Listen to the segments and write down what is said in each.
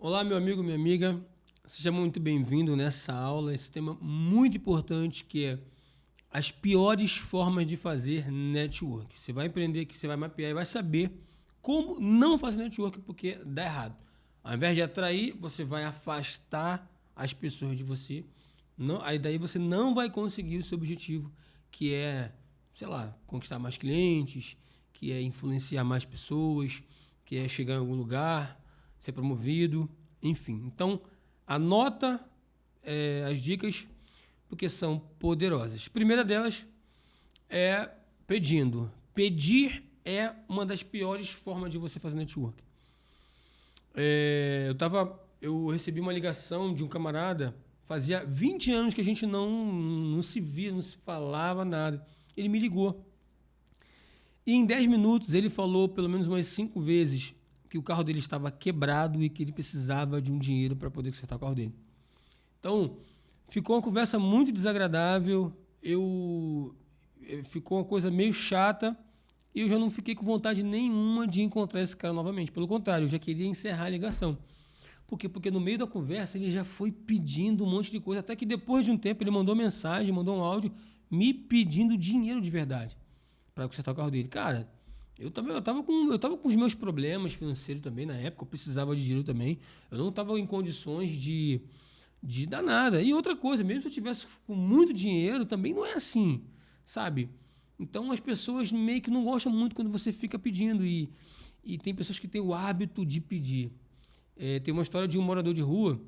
Olá, meu amigo, minha amiga. Seja muito bem-vindo nessa aula. Esse tema muito importante que é as piores formas de fazer network. Você vai aprender aqui, você vai mapear e vai saber como não fazer network porque dá errado. Ao invés de atrair, você vai afastar as pessoas de você. Não, aí daí você não vai conseguir o seu objetivo, que é, sei lá, conquistar mais clientes, que é influenciar mais pessoas, que é chegar em algum lugar, ser promovido, enfim. Então, anota as dicas, porque são poderosas. A primeira delas é pedindo. Pedir é uma das piores formas de você fazer network. Eu recebi uma ligação de um camarada, fazia 20 anos que a gente não se via, não se falava nada. Ele me ligou. E em 10 minutos ele falou pelo menos umas 5 vezes que o carro dele estava quebrado e que ele precisava de um dinheiro para poder consertar o carro dele. Então, ficou uma conversa muito desagradável, ficou uma coisa meio chata e eu já não fiquei com vontade nenhuma de encontrar esse cara novamente. Pelo contrário, eu já queria encerrar a ligação. Por quê? Porque no meio da conversa ele já foi pedindo um monte de coisa, até que depois de um tempo ele mandou mensagem, mandou um áudio me pedindo dinheiro de verdade para consertar o carro dele. Cara, eu tava com os meus problemas financeiros também na época, eu precisava de dinheiro também. Eu não estava em condições de dar nada. E outra coisa, mesmo se eu tivesse com muito dinheiro, também não é assim, sabe? Então as pessoas meio que não gostam muito quando você fica pedindo. E tem pessoas que têm o hábito de pedir. Tem uma história de um morador de rua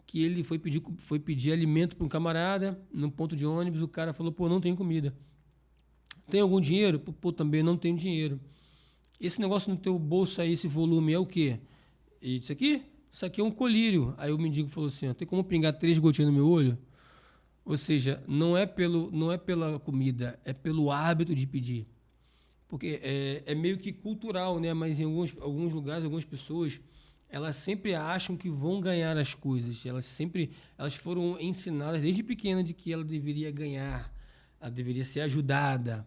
que ele foi pedir alimento para um camarada num ponto de ônibus. O cara falou, pô, não tenho comida. Tem algum dinheiro? Pô, também não tenho dinheiro. Esse negócio no teu bolso aí, esse volume é o quê? E isso aqui? Isso aqui é um colírio. Aí o mendigo falou assim, ó, tem como pingar 3 gotinhas no meu olho? Ou seja, não é pela comida, é pelo hábito de pedir. Porque é meio que cultural, né? Mas em alguns lugares, algumas pessoas, elas sempre acham que vão ganhar as coisas. Elas foram ensinadas desde pequena de que ela deveria ganhar, ela deveria ser ajudada.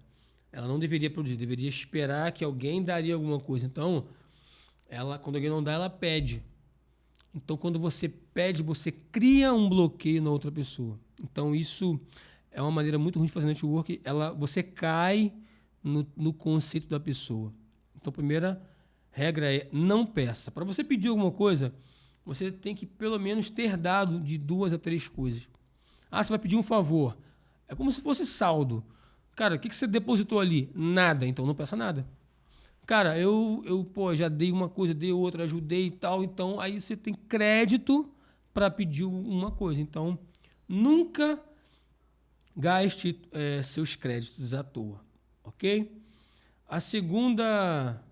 Ela não deveria produzir, deveria esperar que alguém daria alguma coisa. Então, quando alguém não dá, ela pede. Então, quando você pede, você cria um bloqueio na outra pessoa. Então, isso é uma maneira muito ruim de fazer network. Você cai no conceito da pessoa. Então, a primeira regra é não peça. Para você pedir alguma coisa, você tem que pelo menos ter dado de 2 a 3 coisas. Ah, você vai pedir um favor. É como se fosse saldo. Cara, o que você depositou ali? Nada, então não peça nada. Cara, pô, já dei uma coisa, dei outra, ajudei e tal. Então, aí você tem crédito para pedir uma coisa. Então, nunca gaste seus créditos à toa, ok? A segunda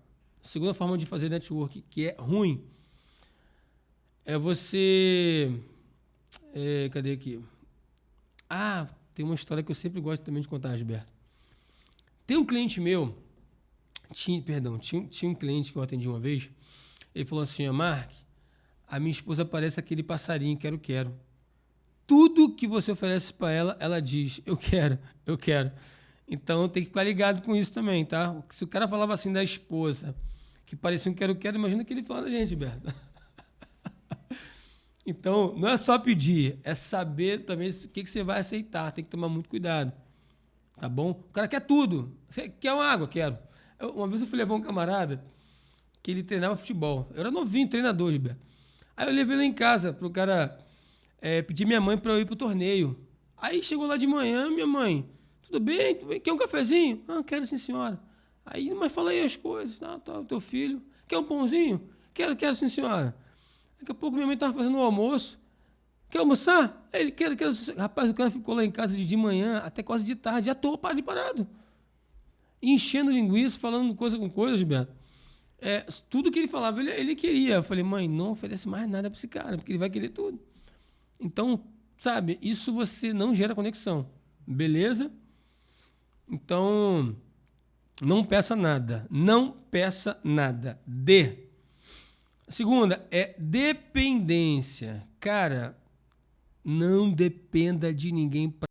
forma de fazer network que é ruim é você... cadê aqui? Ah, tem uma história que eu sempre gosto também de contar, Gilberto. Tem um cliente meu, tinha um cliente que eu atendi uma vez, ele falou assim, Mark, a minha esposa parece aquele passarinho, quero. Tudo que você oferece para ela, ela diz, eu quero. Então tem que ficar ligado com isso também, tá? Se o cara falava assim da esposa, que parecia um quero, imagina que ele fala da gente, Gilberto. Então, não é só pedir, é saber também o que você vai aceitar. Tem que tomar muito cuidado. Tá bom? O cara quer tudo. Você quer uma água? Quero. Uma vez eu fui levar um camarada que ele treinava futebol. Eu era novinho, treinador, Gilberto. Aí eu levei ele em casa pro cara pedir minha mãe para eu ir pro torneio. Aí chegou lá de manhã, minha mãe, tudo bem? Quer um cafezinho? Ah, quero sim, senhora. Aí, mas fala aí as coisas. Tá, o teu filho. Quer um pãozinho? Quero sim, senhora. Daqui a pouco minha mãe estava fazendo o almoço. Quer almoçar? Ele quer. Rapaz, o cara ficou lá em casa de manhã até quase de tarde, à toa, parado. Enchendo linguiça, falando coisa com coisa, Gilberto. Tudo que ele falava, ele queria. Eu falei, mãe, não oferece mais nada para esse cara, porque ele vai querer tudo. Então, sabe, isso você não gera conexão. Beleza? Então, não peça nada. Não peça nada. Dê. A segunda é dependência. Cara, não dependa de ninguém